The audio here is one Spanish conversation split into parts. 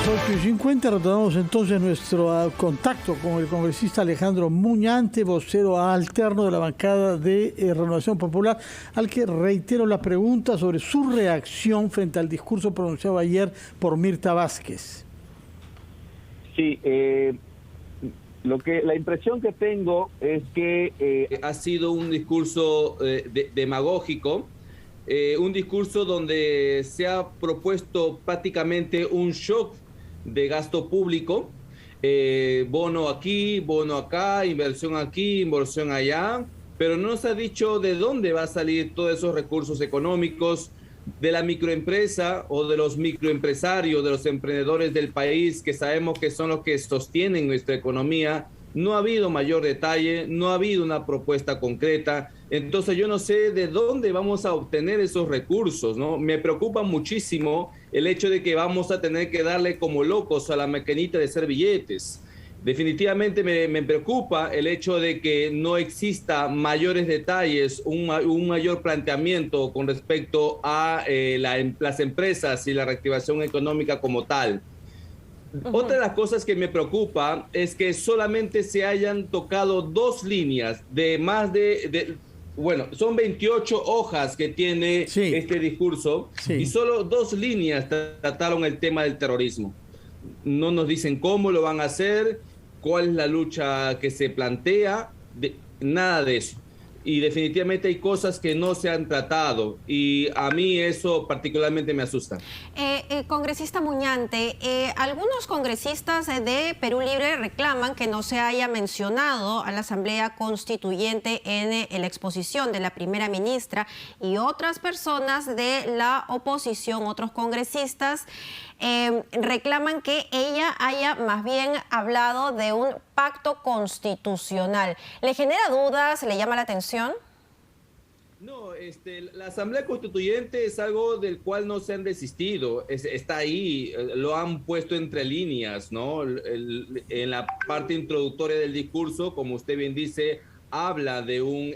8:50 retomamos entonces nuestro contacto con el congresista Alejandro Muñante, vocero alterno de la bancada de Renovación Popular, al que reitero la pregunta sobre su reacción frente al discurso pronunciado ayer por Mirta Vázquez. Sí, la impresión que tengo es que ha sido un discurso demagógico, un discurso donde se ha propuesto prácticamente un shock de gasto público, bono aquí, bono acá, inversión aquí, inversión allá, pero no se ha dicho de dónde va a salir todos esos recursos económicos de la microempresa o de los microempresarios, de los emprendedores del país, que sabemos que son los que sostienen nuestra economía. No ha habido mayor detalle, no ha habido una propuesta concreta. Entonces yo no sé de dónde vamos a obtener esos recursos, ¿no? Me preocupa muchísimo el hecho de que vamos a tener que darle como locos a la maquinita de hacer billetes. Definitivamente me preocupa el hecho de que no exista mayores detalles, un mayor planteamiento con respecto a las empresas y la reactivación económica como tal. Otra de las cosas que me preocupa es que solamente se hayan tocado 2 líneas de más bueno, son 28 hojas que tiene este discurso, y solo 2 líneas trataron el tema del terrorismo. No nos dicen cómo lo van a hacer, cuál es la lucha que se plantea, nada de eso. Y definitivamente hay cosas que no se han tratado, y a mí eso particularmente me asusta. Congresista Muñante, algunos congresistas de Perú Libre reclaman que no se haya mencionado a la Asamblea Constituyente en la exposición de la primera ministra, y otras personas de la oposición, otros congresistas, reclaman que ella haya más bien hablado de un pacto constitucional. ¿Le genera dudas? ¿Le llama la atención? No, la Asamblea Constituyente es algo del cual no se han desistido, está ahí, lo han puesto entre líneas, ¿no? En la parte introductoria del discurso, como usted bien dice, habla de un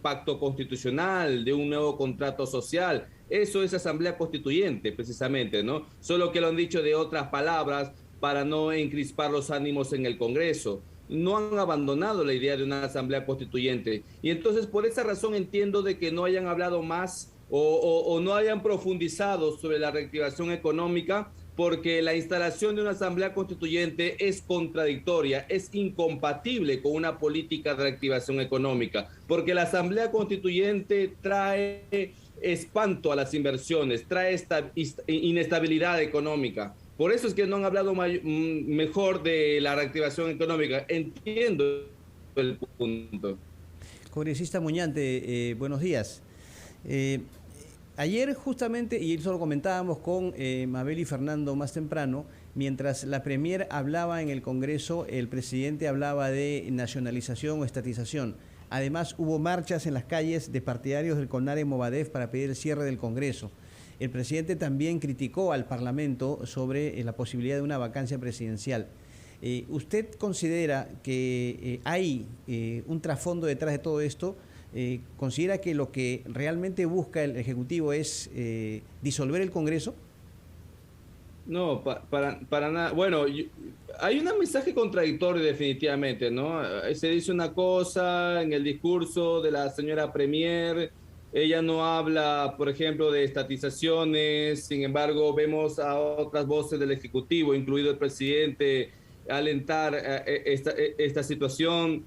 pacto constitucional, de un nuevo contrato social. Eso es Asamblea Constituyente, precisamente, ¿no? Solo que lo han dicho de otras palabras para no encrispar los ánimos en el Congreso. No han abandonado la idea de una Asamblea Constituyente. Y entonces, por esa razón, entiendo de que no hayan hablado más o no hayan profundizado sobre la reactivación económica, porque la instalación de una Asamblea Constituyente es contradictoria, es incompatible con una política de reactivación económica, porque la Asamblea Constituyente trae espanto a las inversiones, trae inestabilidad económica. Por eso es que no han hablado mejor de la reactivación económica. Entiendo el punto. Congresista Muñante, buenos días. Ayer justamente, y eso lo comentábamos con Mabel y Fernando más temprano, mientras la Premier hablaba en el Congreso, el presidente hablaba de nacionalización o estatización. Además, hubo marchas en las calles de partidarios del CONARE Movadef para pedir el cierre del Congreso. El presidente también criticó al Parlamento sobre la posibilidad de una vacancia presidencial. ¿Usted considera que hay un trasfondo detrás de todo esto? ¿Considera que lo que realmente busca el Ejecutivo es disolver el Congreso? No, para nada. Bueno, hay un mensaje contradictorio definitivamente, ¿no? Se dice una cosa en el discurso de la señora Premier. Ella no habla, por ejemplo, de estatizaciones. Sin embargo, vemos a otras voces del Ejecutivo, incluido el presidente, alentar esta situación.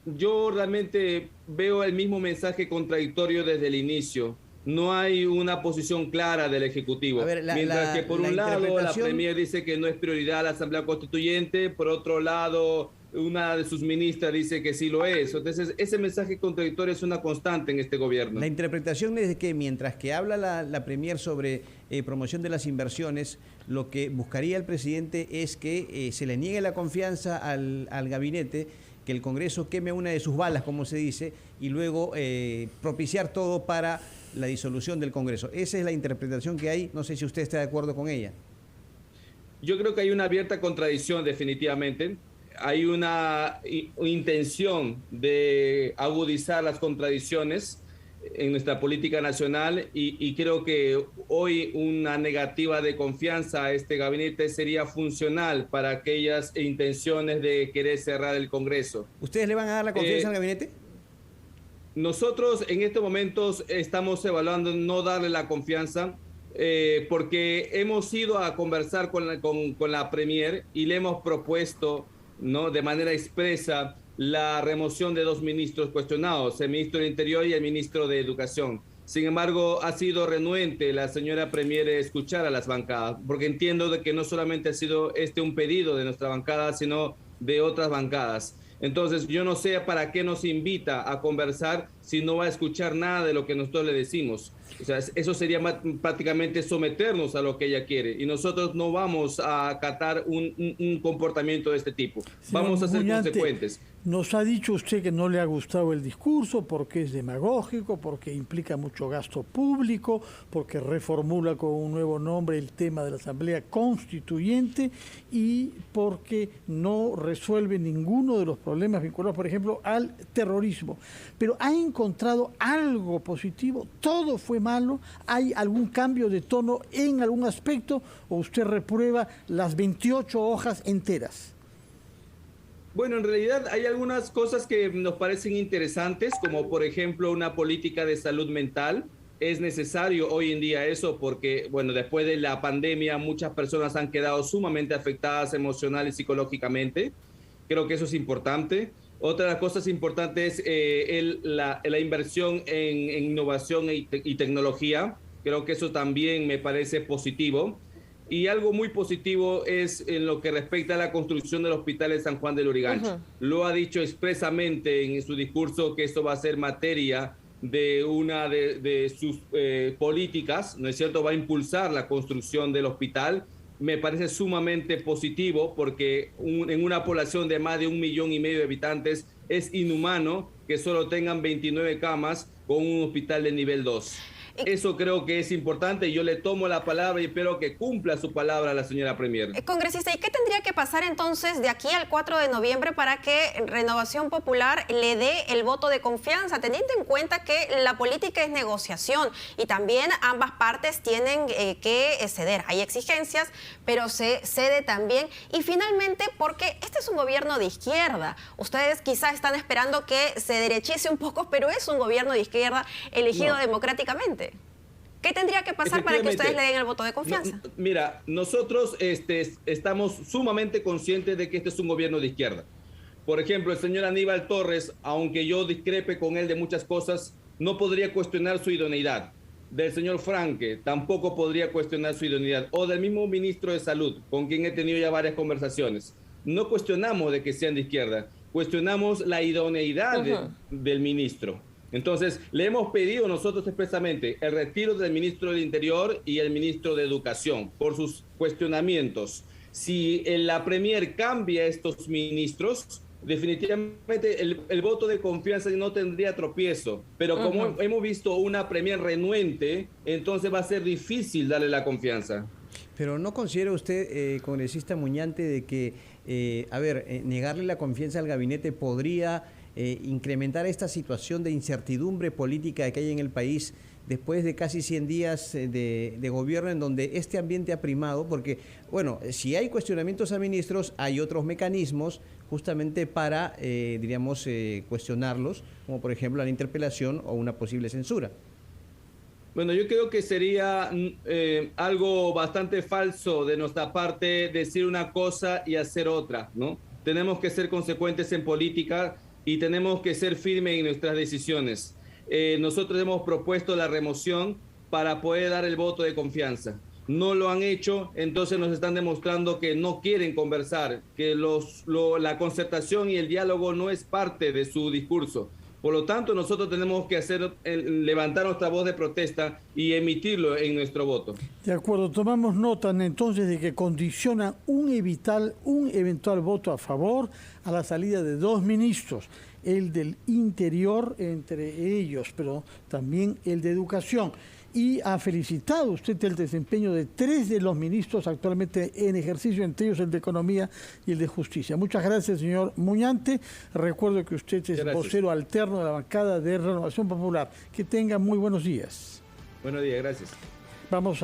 Yo realmente veo el mismo mensaje contradictorio desde el inicio. No hay una posición clara del Ejecutivo. Mientras que por un lado la Premier dice que no es prioridad la Asamblea Constituyente, por otro lado una de sus ministras dice que sí lo es. Entonces ese mensaje contradictorio es una constante en este gobierno. La interpretación es de que mientras que habla la Premier sobre promoción de las inversiones, lo que buscaría el presidente es que se le niegue la confianza al gabinete, que el Congreso queme una de sus balas, como se dice, y luego propiciar todo para la disolución del Congreso. Esa es la interpretación que hay. No sé si usted está de acuerdo con ella. Yo creo que hay una abierta contradicción, definitivamente. Hay una intención de agudizar las contradicciones. en nuestra política nacional y creo que hoy una negativa de confianza a este gabinete sería funcional para aquellas intenciones de querer cerrar el Congreso. ¿Ustedes le van a dar la confianza al gabinete? Nosotros en estos momentos estamos evaluando no darle la confianza porque hemos ido a conversar con la Premier y le hemos propuesto, ¿no?, de manera expresa la remoción de 2 ministros cuestionados, el ministro del Interior y el ministro de Educación. Sin embargo, ha sido renuente la señora Premier escuchar a las bancadas, porque entiendo de que no solamente ha sido un pedido de nuestra bancada, sino de otras bancadas. Entonces, yo no sé para qué nos invita a conversar si no va a escuchar nada de lo que nosotros le decimos. O sea, eso sería prácticamente someternos a lo que ella quiere. Y nosotros no vamos a acatar un comportamiento de este tipo. Vamos a ser consecuentes. Nos ha dicho usted que no le ha gustado el discurso porque es demagógico, porque implica mucho gasto público, porque reformula con un nuevo nombre el tema de la Asamblea Constituyente y porque no resuelve ninguno de los problemas vinculados, por ejemplo, al terrorismo. Pero ¿ha encontrado algo positivo? ¿Todo fue malo? ¿Hay algún cambio de tono en algún aspecto o usted reprueba las 28 hojas enteras? Bueno, en realidad hay algunas cosas que nos parecen interesantes, como por ejemplo una política de salud mental. Es necesario hoy en día eso porque, bueno, después de la pandemia muchas personas han quedado sumamente afectadas emocional y psicológicamente. Creo que eso es importante. Otra de las cosas importantes es la inversión en innovación y tecnología. Creo que eso también me parece positivo. Y algo muy positivo es en lo que respecta a la construcción del Hospital de San Juan del Lurigancho. Lo ha dicho expresamente en su discurso que esto va a ser materia de una de sus políticas, ¿no es cierto? Va a impulsar la construcción del hospital. Me parece sumamente positivo porque en una población de más de 1,5 millones de habitantes es inhumano que solo tengan 29 camas con un hospital de nivel 2. Eso creo que es importante y yo le tomo la palabra y espero que cumpla su palabra a la señora Premier. Congresista, ¿y qué tendría que pasar entonces de aquí al 4 de noviembre para que Renovación Popular le dé el voto de confianza, teniendo en cuenta que la política es negociación y también ambas partes tienen que ceder? Hay exigencias, pero se cede también. Y finalmente, porque este es un gobierno de izquierda, ustedes quizás están esperando que se derechice un poco, pero es un gobierno de izquierda elegido democráticamente. ¿Qué tendría que pasar para que ustedes le den el voto de confianza? Mira, nosotros estamos sumamente conscientes de que este es un gobierno de izquierda. Por ejemplo, el señor Aníbal Torres, aunque yo discrepe con él de muchas cosas, no podría cuestionar su idoneidad. Del señor Franque tampoco podría cuestionar su idoneidad. O del mismo ministro de Salud, con quien he tenido ya varias conversaciones. No cuestionamos de que sean de izquierda, cuestionamos la idoneidad del ministro. Entonces, le hemos pedido nosotros expresamente el retiro del ministro del Interior y el ministro de Educación por sus cuestionamientos. Si la Premier cambia estos ministros, definitivamente el voto de confianza no tendría tropiezo. Pero como hemos visto una Premier renuente, entonces va a ser difícil darle la confianza. Pero ¿no considera usted, congresista Muñante, de que, negarle la confianza al gabinete podría incrementar esta situación de incertidumbre política que hay en el país después de casi 100 días de gobierno en donde este ambiente ha primado? Porque, bueno, si hay cuestionamientos a ministros, hay otros mecanismos justamente para, cuestionarlos, como por ejemplo la interpelación o una posible censura. Bueno, yo creo que sería algo bastante falso de nuestra parte decir una cosa y hacer otra, ¿no? Tenemos que ser consecuentes en política y tenemos que ser firmes en nuestras decisiones. Nosotros hemos propuesto la remoción para poder dar el voto de confianza. No lo han hecho, entonces nos están demostrando que no quieren conversar, que la concertación y el diálogo no es parte de su discurso. Por lo tanto, nosotros tenemos que levantar nuestra voz de protesta y emitirlo en nuestro voto. De acuerdo, tomamos nota entonces de que condiciona un eventual voto a favor a la salida de 2 ministros, el del Interior entre ellos, pero también el de Educación. y ha felicitado usted el desempeño de 3 de los ministros actualmente en ejercicio, entre ellos el de Economía y el de Justicia. Muchas gracias, señor Muñante. Recuerdo que usted es vocero alterno de la bancada de Renovación Popular. Que tenga muy buenos días. Buenos días, gracias. Vamos a